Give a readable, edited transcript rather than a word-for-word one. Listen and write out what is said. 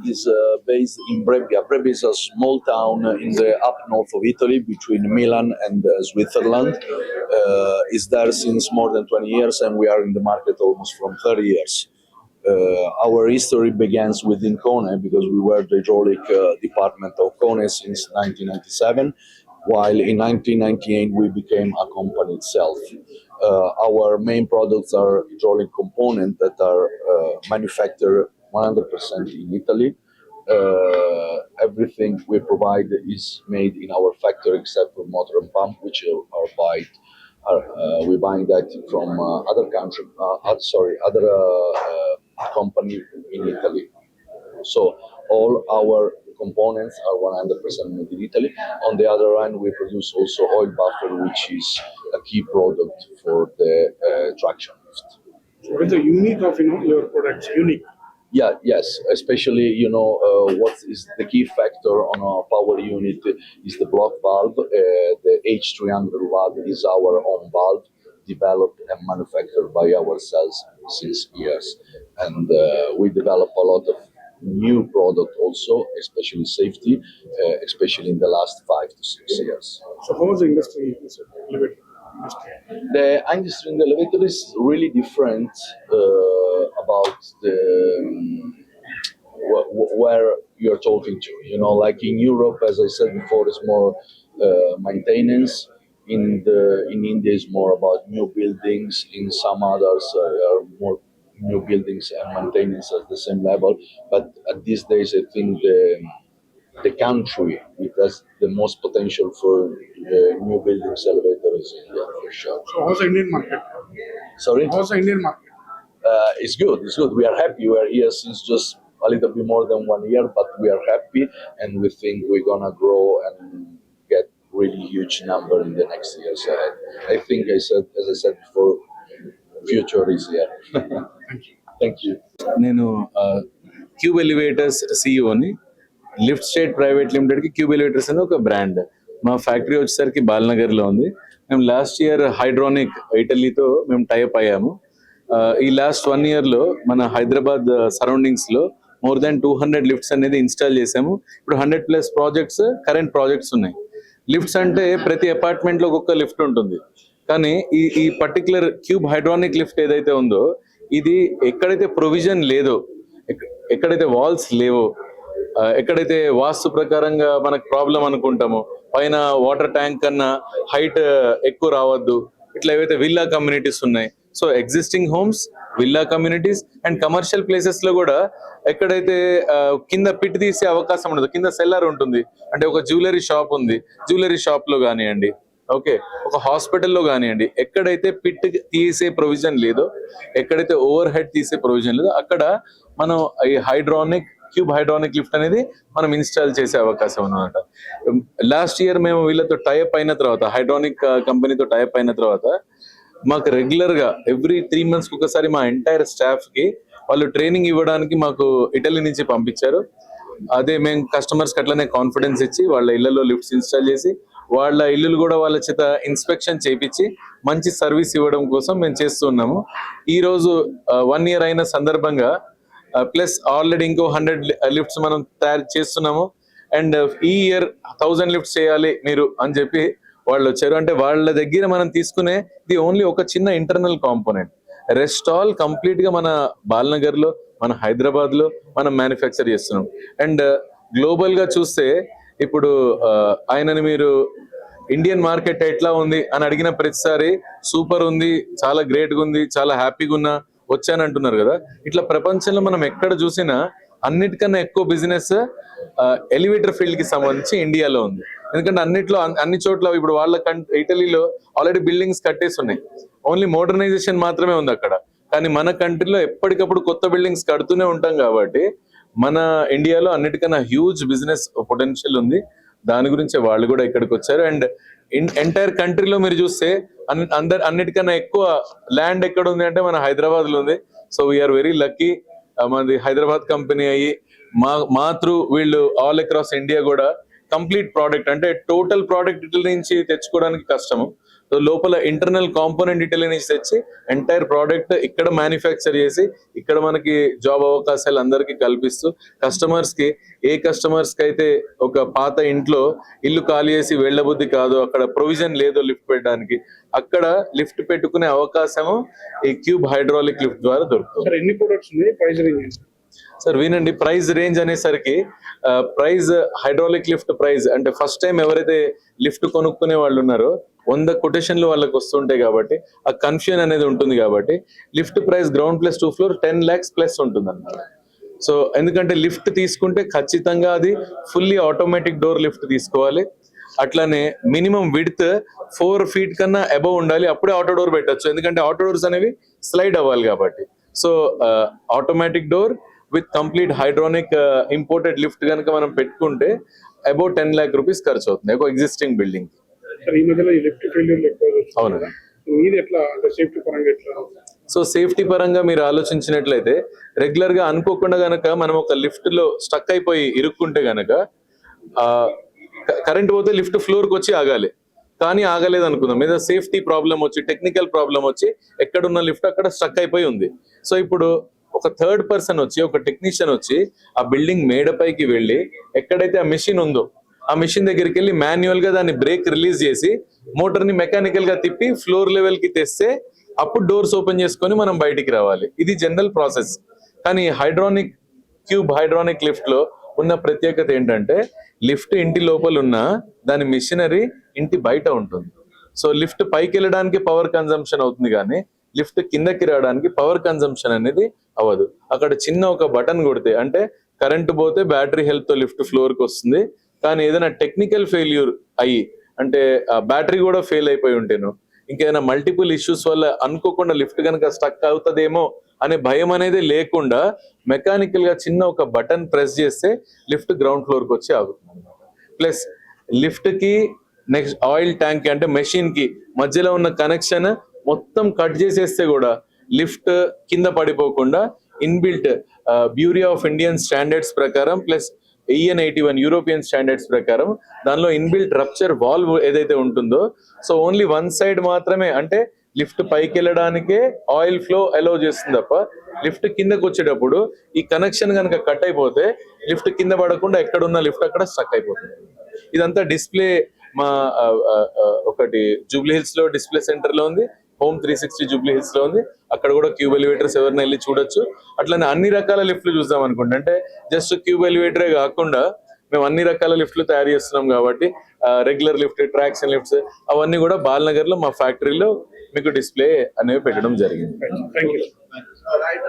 Is based in Brebbia. Brebbia is a small town in the up north of Italy, between Milan and Switzerland. Is there since more than 20 years, and we are in the market almost from 30 years. Our history begins within Kone because we were the hydraulic department of Kone since 1997, while in 1998 we became a company itself. Our main products are hydraulic components that are manufactured 100% in Italy. Everything we provide is made in our factory except for motor and pump, which are we buying that from other country, other company in Italy. So all our components are 100% made in Italy. On the other hand, we produce also oil buffer, which is a key product for the traction lift. So what's the unique of your products? Unique. Yeah, yes, especially what is the key factor on a power unit is the block valve. The H300 valve is our own valve, developed and manufactured by ourselves since years, and we develop a lot of new product also, especially safety, especially in the last 5 to 6 years. So how is the industry? Elevator industry? The industry in the elevator is really different about the where you're talking to. Like in Europe, as I said before, it's more maintenance. In India, is more about new buildings. In some others, are more new buildings and maintenance at the same level. But at these days, I think the country which has the most potential for new buildings elevator is India, for sure. So how's the Indian market? Sorry? How's the Indian market? It's good. We are happy. We are here since just a little bit more than 1 year, but we are happy, and we think we're gonna grow and get really huge number in the next years ahead. I think as I said before, future is here. Thank you. నేను Cube Elevators సిఇఓని. Lift state private లిమిటెడ్కి Cube Elevators అని ఒక brand. మా factory వచ్చేసరికి బాలనగర్లో ఉంది. మేము last year హైడ్రానిక్ ఇటలీతో మేము టైప్ అయ్యాము. ఈ లాస్ట్ 1 yearలో మన హైదరాబాద్ సరౌండింగ్స్లో మోర్ దాన్ 200 లిఫ్ట్స్ అనేది ఇన్స్టాల్ చేసాము. ఇప్పుడు 100+ ప్రాజెక్ట్స్ కరెంట్ ప్రాజెక్ట్స్ ఉన్నాయి. లిఫ్ట్స్ అంటే ప్రతి అపార్ట్మెంట్లో ఒక్కొక్క లిఫ్ట్ ఉంటుంది, కానీ ఈ పర్టికులర్ క్యూబ్ హైడ్రానిక్ లిఫ్ట్ ఏదైతే ఉందో ఇది ఎక్కడైతే ప్రొవిజన్ లేదో, ఎక్కడైతే వాల్స్ లేవో, ఎక్కడైతే వాస్తు ప్రకారంగా మనకు ప్రాబ్లం అనుకుంటామో, పైన వాటర్ ట్యాంక్ కన్నా హైట్ ఎక్కువ రావద్దు, ఇట్లా ఏవైతే విల్లా కమ్యూనిటీస్ ఉన్నాయి, so existing homes, villa communities and commercial places లో కూడా ఎక్కడైతే కింద పిట్ తీసే అవకాశం ఉండదు, కింద సెల్లర్ ఉంటుంది, అంటే ఒక జ్యువెలరీ షాప్ ఉంది, జ్యువెలరీ షాప్ లో కానివ్వండి, ఓకే, ఒక హాస్పిటల్లో కానివ్వండి, ఎక్కడైతే పిట్ తీసే ప్రొవిజన్ లేదో, ఎక్కడైతే ఓవర్ హెడ్ తీసే ప్రొవిజన్ లేదో అక్కడ మనం ఈ క్యూబ్ హైడ్రానిక్ లిఫ్ట్ అనేది మనం ఇన్స్టాల్ చేసే అవకాశం ఉన్నమాట. లాస్ట్ ఇయర్ మేము వీళ్ళతో టైప్ అయిన తర్వాత, హైడ్రానిక్ కంపెనీతో టైప్ అయిన తర్వాత మాకు రెగ్యులర్ గా ఎవ్రీ 3 months ఒకసారి మా ఎంటైర్ స్టాఫ్ కి వాళ్ళు ట్రైనింగ్ ఇవ్వడానికి మాకు ఇటలీ నుంచి పంపించారు. అదే మేము కస్టమర్స్ కి అట్లనే కాన్ఫిడెన్స్ ఇచ్చి వాళ్ళ ఇళ్లలో లిఫ్ట్స్ ఇన్స్టాల్ చేసి వాళ్ళ ఇల్లులు కూడా వాళ్ళ చేత ఇన్స్పెక్షన్ చేయించి మంచి సర్వీస్ ఇవ్వడం కోసం మేము చేస్తూ ఉన్నాము. ఈ రోజు 1 year అయిన సందర్భంగా ప్లస్ ఆల్రెడీ ఇంకో 100 లిఫ్ట్స్ మనం తయారు చేస్తున్నాము. అండ్ ఈ ఇయర్ 1000 లిఫ్ట్స్ చేయాలి మీరు అని చెప్పి వాళ్ళు వచ్చారు. అంటే వాళ్ళ దగ్గర మనం తీసుకునే ఇది ఓన్లీ ఒక చిన్న internal component. Rest all complete గా మన బాలనగర్ లో, మన హైదరాబాద్ లో మనం మ్యానుఫ్యాక్చర్ చేస్తున్నాం. అండ్ గ్లోబల్ గా చూస్తే ఇప్పుడు ఆయనని మీరు ఇండియన్ మార్కెట్ ఎట్లా ఉంది అని అడిగిన ప్రతిసారి సూపర్ ఉంది, చాలా గ్రేట్ గా ఉంది, చాలా హ్యాపీగా ఉన్నా వచ్చానంటున్నారు కదా. ఇట్లా ప్రపంచంలో మనం ఎక్కడ చూసినా అన్నిటికన్నా ఎక్కువ బిజినెస్ ఎలివేటర్ ఫీల్డ్ కి సంబంధించి ఇండియాలో ఉంది. ఎందుకంటే అన్ని చోట్ల ఇప్పుడు వాళ్ళ ఇటలీలో ఆల్రెడీ బిల్డింగ్స్ కట్టేసి ఉన్నాయి, ఓన్లీ మోడర్నైజేషన్ మాత్రమే ఉంది అక్కడ. కానీ మన కంట్రీలో ఎప్పటికప్పుడు కొత్త బిల్డింగ్స్ కడుతూనే ఉంటాం కాబట్టి మన ఇండియాలో అన్నిటికన్నా హ్యూజ్ బిజినెస్ పొటెన్షియల్ ఉంది. దాని గురించి వాళ్ళు కూడా ఇక్కడికి వచ్చారు. అండ్ ఎంటైర్ కంట్రీలో మీరు చూస్తే అన్నిటికన్నా ఎక్కువ ల్యాండ్ ఎక్కడ ఉంది అంటే మన హైదరాబాద్ లో ఉంది. So we are very lucky. మనది హైదరాబాద్ కంపెనీ అయ్యి మా త్రూ వీళ్ళు ఆల్ అక్రాస్ ఇండియా కూడా కంప్లీట్ ప్రోడక్ట్ అంటే టోటల్ ప్రోడక్ట్ ఇటలీ నుంచి తెచ్చుకోవడానికి కష్టము. సో లోపల ఇంటర్నల్ కాంపోనెంట్ ఇటలీ నుంచి తెచ్చి ఎంటైర్ ప్రోడక్ట్ ఇక్కడ మ్యానుఫ్యాక్చర్ చేసి ఇక్కడ మనకి జాబ్ అవకాశాలు అందరికీ కల్పిస్తూ కస్టమర్స్ కి అయితే ఒక పాత ఇంట్లో ఇల్లు ఖాళీ చేసి వెళ్ళబుద్ధి కాదు, అక్కడ ప్రొవిజన్ లేదు లిఫ్ట్ పెట్టడానికి, అక్కడ లిఫ్ట్ పెట్టుకునే అవకాశము ఈ క్యూబ్ హైడ్రాలిక్ లిఫ్ట్ ద్వారా దొరుకుతుంది. సార్ ఎన్ని ప్రొడక్ట్స్ ఉన్నాయి, ప్రైస్ రేంజ్? సార్ వినండి, ప్రైస్ రేంజ్ అనేసరికి ప్రైస్ హైడ్రాలిక్ లిఫ్ట్ ప్రైస్ అంటే ఫస్ట్ టైం ఎవరైతే లిఫ్ట్ కొనుక్కునే వాళ్ళు ఉన్నారో 100 కొటేషన్లు వాళ్ళకి వస్తుంటాయి కాబట్టి ఆ కన్ఫ్యూజన్ అనేది ఉంటుంది. కాబట్టి lift price ground plus 2 floor 10 lakhs plus ఉంటుంది అన్నమాట. సో ఎందుకంటే లిఫ్ట్ తీసుకుంటే ఖచ్చితంగా అది ఫుల్లీ ఆటోమేటిక్ డోర్ లిఫ్ట్ తీసుకోవాలి. అట్లానే మినిమం విడ్త్ 4 feet కన్నా అబవ్ ఉండాలి, అప్పుడే ఆటో డోర్ పెట్టచ్చు. ఎందుకంటే ఆటో డోర్స్ అనేవి స్లైడ్ అవ్వాలి కాబట్టి. So automatic door with complete hydronic imported lift కనుక మనం పెట్టుకుంటే అబౌట్ 10 lakh rupees ఖర్చు అవుతుంది ఒక ఎగ్జిస్టింగ్ బిల్డింగ్. సార్ ఈ మధ్యలో ఈ లిఫ్ట్ ఫెయిల్యూర్ ఎక్కువ అవును. మీది ఎట్లా అంటే సేఫ్టీ పరంగా ఎట్లా? సో సేఫ్టీ పరంగా మీరు ఆలోచించినట్లయితే రెగ్యులర్ గా అనుకోకుండా గనక మనం ఒక లిఫ్ట్ లో స్టక్ అయిపోయి ఇరుక్కుంటే గనక కరెంట్ పోతే లిఫ్ట్ ఫ్లోర్ కి వచ్చి ఆగాలి, కానీ ఆగలేదు అనుకుందాం, మీద సేఫ్టీ ప్రాబ్లం వచ్చి టెక్నికల్ ప్రాబ్లం వచ్చి ఎక్కడున్న లిఫ్ట్ అక్కడ స్టక్ అయిపోయి ఉంది. సో ఇప్పుడు ఒక థర్డ్ పర్సన్ వచ్చి ఒక టెక్నీషియన్ వచ్చి ఆ బిల్డింగ్ మేడపైకి వెళ్ళి ఎక్కడైతే ఆ మెషిన్ ఉందో ఆ మెషిన్ దగ్గరికి వెళ్ళి మాన్యువల్ గా దాన్ని బ్రేక్ రిలీజ్ చేసి మోటార్ ని మెకానికల్ గా తిప్పి ఫ్లోర్ లెవెల్ కి తెస్తే అప్పుడు డోర్స్ ఓపెన్ చేసుకొని మనం బయటికి రావాలి. ఇది జనరల్ ప్రాసెస్. కానీ క్యూబ్ హైడ్రానిక్ లిఫ్ట్ లో ఉన్న ప్రత్యేకత ఏంటంటే లిఫ్ట్ ఇంటి లోపల ఉన్న దాని మిషనరీ ఇంటి బయట ఉంటుంది. సో లిఫ్ట్ పైకి వెళ్ళడానికి పవర్ కన్జంప్షన్ అవుతుంది, కానీ లిఫ్ట్ కిందకి రావడానికి పవర్ కన్జంప్షన్ అనేది అవ్వదు. అక్కడ చిన్న ఒక బటన్ కొడితే అంటే కరెంటు పోతే బ్యాటరీ హెల్ప్ తో లిఫ్ట్ ఫ్లోర్ కి వస్తుంది. కానీ ఏదైనా టెక్నికల్ ఫెయిల్యూర్ అయ్యి అంటే బ్యాటరీ కూడా ఫెయిల్ అయిపోయి ఉంటేను ఇంకేదైనా మల్టిపుల్ ఇష్యూస్ వల్ల అనుకోకుండా లిఫ్ట్ కనుక స్టక్ అవుతుందేమో అనే భయం అనేది లేకుండా మెకానికల్ గా చిన్న ఒక బటన్ ప్రెస్ చేస్తే లిఫ్ట్ గ్రౌండ్ ఫ్లోర్ కి వచ్చి ఆగుతుంది. ప్లస్ లిఫ్ట్ కి నెక్స్ట్ ఆయిల్ ట్యాంక్ అంటే మెషిన్ కి మధ్యలో ఉన్న కనెక్షన్ మొత్తం కట్ చేసేస్తే కూడా లిఫ్ట్ కింద పడిపోకుండా inbuilt bureau of Indian standards ప్రకారం ప్లస్ EN 81 యూరోపియన్ స్టాండర్డ్స్ ప్రకారం దానిలో ఇన్బిల్ట్ రప్చర్ వాల్వ్ ఏదైతే ఉంటుందో సో ఓన్లీ వన్ సైడ్ మాత్రమే అంటే లిఫ్ట్ పైకి వెళ్ళడానికే ఆయిల్ ఫ్లో అలౌ చేస్తుంది తప్ప లిఫ్ట్ కిందకు వచ్చేటప్పుడు ఈ కనెక్షన్ కనుక కట్ అయిపోతే లిఫ్ట్ కింద పడకుండా ఎక్కడున్న లిఫ్ట్ అక్కడ స్టక్ అయిపోతుంది. ఇదంతా డిస్ప్లే మా ఒకటి జూబ్లీ హిల్స్ లో డిస్ప్లే సెంటర్ లో ఉంది, హోమ్ 360 జూబ్లీ హిల్స్ లో ఉంది. అక్కడ కూడా క్యూబ్ ఎలివేటర్స్ ఎవరైనా వెళ్ళి చూడొచ్చు. అట్లనే అన్ని రకాల లిఫ్ట్లు చూద్దాం అనుకుంటే అంటే జస్ట్ క్యూబ్ ఎలివేటరే కాకుండా మేము అన్ని రకాల లిఫ్ట్లు తయారు చేస్తున్నాం కాబట్టి రెగ్యులర్ లిఫ్ట్, ట్రాక్షన్ లిఫ్ట్స్ అవన్నీ కూడా బాల్నగర్ లో మా ఫ్యాక్టరీలో మీకు డిస్ప్లే అనేవి పెట్టడం జరిగింది. Thank you.